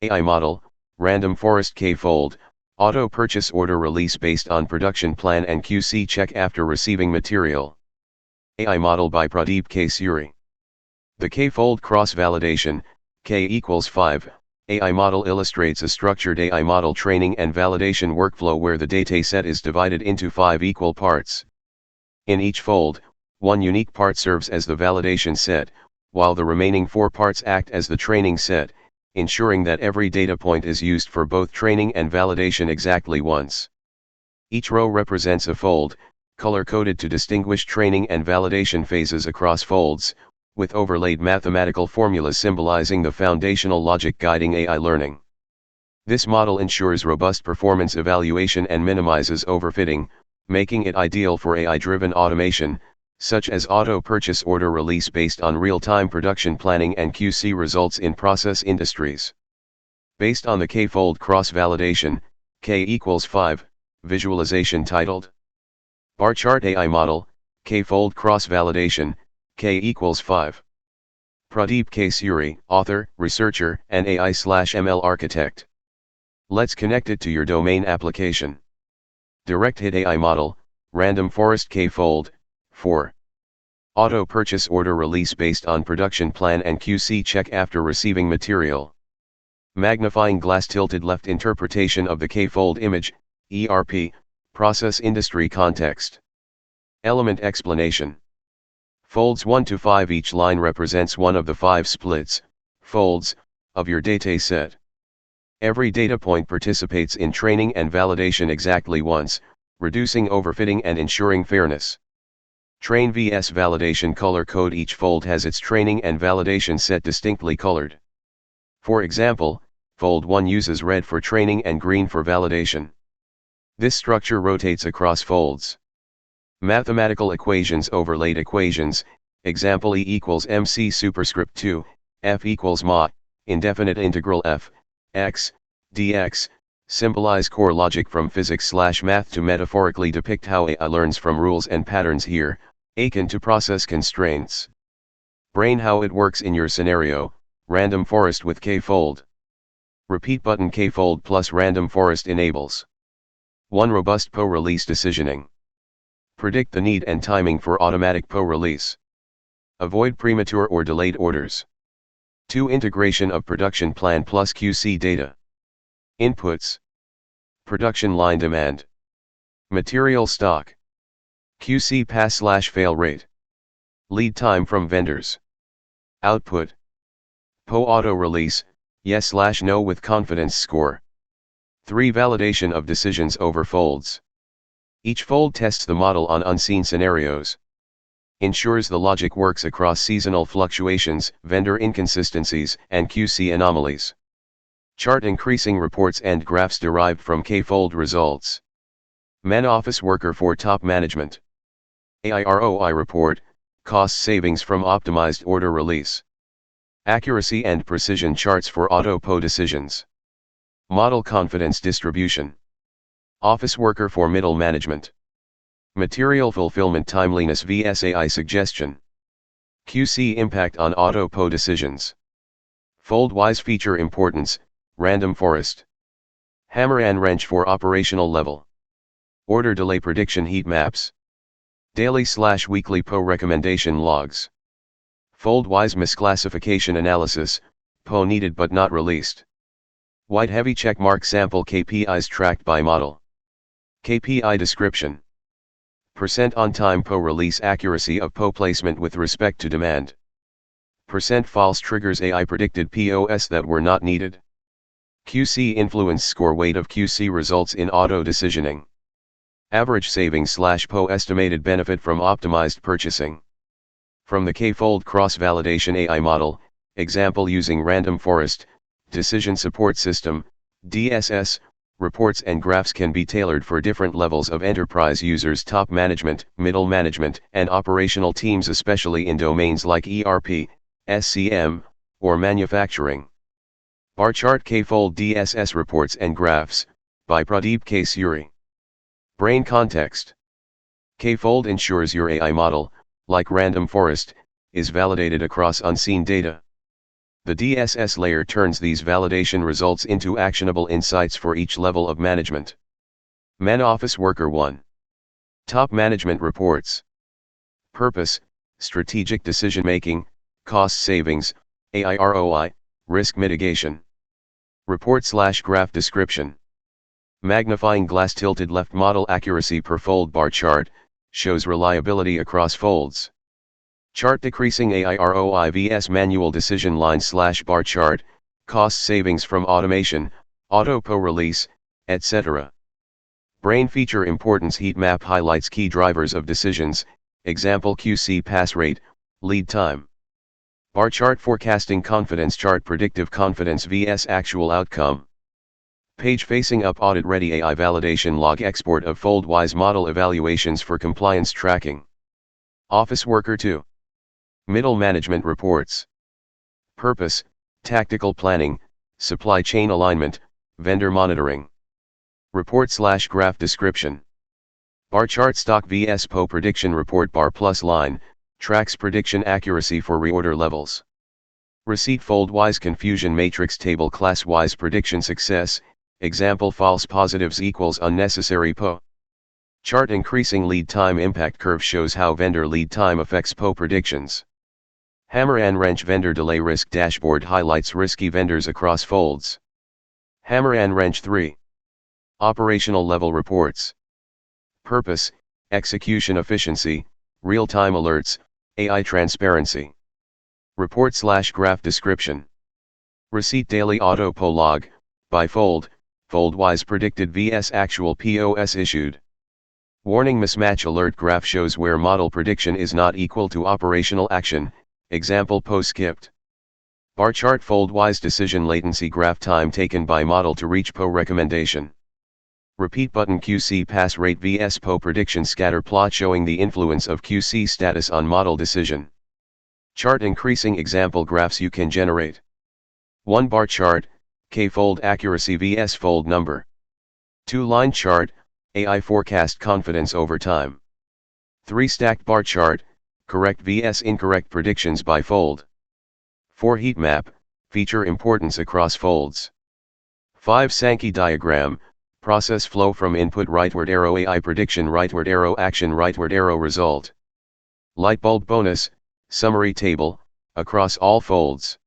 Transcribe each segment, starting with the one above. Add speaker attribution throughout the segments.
Speaker 1: AI model, Random Forest K-Fold, auto purchase order release based on production plan and QC check after receiving material. AI model by Pradeep K. Suri. The K-Fold cross-validation, K equals 5, AI model illustrates a structured AI model training and validation workflow where the dataset is divided into 5 equal parts. In each fold, one unique part serves as the validation set, while the remaining 4 parts act as the training set, ensuring that every data point is used for both training and validation exactly once. Each row represents a fold, color-coded to distinguish training and validation phases across folds, with overlaid mathematical formulas symbolizing the foundational logic guiding AI learning. This model ensures robust performance evaluation and minimizes overfitting, making it ideal for AI-driven automation, such as auto purchase order release based on real-time production planning and QC results in process industries. Based on the K-Fold cross-validation, K equals 5, visualization titled Bar Chart AI Model, K-Fold Cross-Validation, K equals 5. Pradeep K. Suri, author, researcher, and AI/ML architect. Let's connect it to your domain application. Direct Hit AI Model, Random Forest K-Fold, 4. Auto purchase order release based on production plan and QC check after receiving material. Magnifying glass tilted left interpretation of the K-Fold image, ERP, process industry context. Element explanation. Folds 1 to 5. Each line represents one of the 5 splits, folds, of your dataset. Every data point participates in training and validation exactly once, reducing overfitting and ensuring fairness. Train vs validation color code. Each fold has its training and validation set distinctly colored. For example, fold 1 uses red for training and green for validation. This structure rotates across folds. Mathematical equations. Overlaid equations, example E equals mc superscript 2, f equals ma, indefinite integral f, x, dx, symbolize core logic from physics/math to metaphorically depict how AI learns from rules and patterns here, akin to process constraints. Brain how it works in your scenario, Random Forest with K-Fold. Repeat button. K-Fold plus Random Forest enables 1. Robust PO release decisioning. Predict the need and timing for automatic PO release. Avoid premature or delayed orders. 2. Integration of production plan plus QC data. Inputs. Production line demand. Material stock. QC pass/fail rate. Lead time from vendors. Output. PO auto release, yes/no with confidence score. 3. Validation of decisions over folds. Each fold tests the model on unseen scenarios. Ensures the logic works across seasonal fluctuations, vendor inconsistencies, and QC anomalies. Chart increasing reports and graphs derived from K-Fold results. Man office worker for top management. AI ROI report, cost savings from optimized order release. Accuracy and precision charts for auto PO decisions. Model confidence distribution. Office worker for middle management. Material fulfillment timeliness vs AI suggestion. QC impact on auto PO decisions. Fold-wise feature importance, Random Forest. Hammer and wrench for operational level. Order delay prediction heat maps. Daily/weekly PO recommendation logs. Fold-wise misclassification analysis, PO needed but not released. White heavy checkmark sample KPIs tracked by model. KPI description. % on-time PO release accuracy of PO placement with respect to demand. % false triggers AI predicted POS that were not needed. QC influence score weight of QC results in auto decisioning. Average savings/PO estimated benefit from optimized purchasing. From the K-Fold cross-validation AI model, example using Random Forest, Decision Support System, DSS, reports and graphs can be tailored for different levels of enterprise users: top management, middle management, and operational teams, especially in domains like ERP, SCM, or manufacturing. Bar chart K-Fold DSS reports and graphs, by Pradeep K. Suri. Brain context. K-Fold ensures your AI model, like Random Forest, is validated across unseen data. The DSS layer turns these validation results into actionable insights for each level of management. Man Office Worker 1. Top Management Reports. Purpose: strategic decision-making, cost savings, AI ROI, risk mitigation. Report/graph description. Magnifying glass tilted left model accuracy per fold bar chart, shows reliability across folds. Chart decreasing AI ROI vs manual decision line/bar chart, cost savings from automation, auto-po release, etc. Brain feature importance heat map highlights key drivers of decisions, example QC pass rate, lead time. Bar chart forecasting confidence chart predictive confidence vs actual outcome. Page facing up audit ready AI validation log export of fold-wise model evaluations for compliance tracking. Office Worker 2. Middle Management Reports. Purpose: tactical planning, supply chain alignment, vendor monitoring. Report/graph description. Bar chart stock vs PO prediction report bar plus line, tracks prediction accuracy for reorder levels. Receipt fold-wise confusion matrix table class-wise prediction success, example false positives equals unnecessary PO. Chart increasing lead time impact curve shows how vendor lead time affects PO predictions. Hammer and wrench vendor delay risk dashboard highlights risky vendors across folds. Hammer and wrench 3. Operational level reports. Purpose: execution efficiency, real-time alerts, AI transparency. Report/graph description. Receipt daily auto-po log, by fold, fold-wise predicted vs actual POS issued. Warning mismatch alert graph shows where model prediction is not equal to operational action, example PO skipped. Bar chart fold-wise decision latency graph time taken by model to reach PO recommendation. Repeat button QC pass rate vs PO prediction scatter plot showing the influence of QC status on model decision. Chart increasing example graphs you can generate. 1 bar chart, K-fold accuracy vs fold number. 2 line chart, AI forecast confidence over time. 3 stacked bar chart, correct vs incorrect predictions by fold. 4 heat map, feature importance across folds. 5 Sankey diagram, process flow from input rightward arrow AI prediction rightward arrow action rightward arrow result. Lightbulb bonus, summary table, across all folds.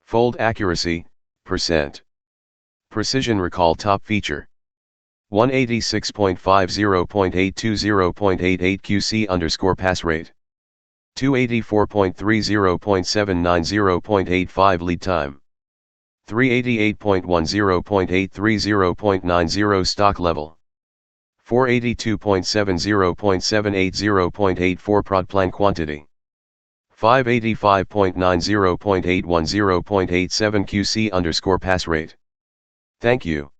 Speaker 1: Fold accuracy, %. Precision recall top feature. 186.50.820.88 QC _ pass rate. 284.30.790.85 lead time. 388.10.830.90 stock level. 482.70.780.84 prod plan quantity. 585.90.810.87 QC _ pass rate. Thank you.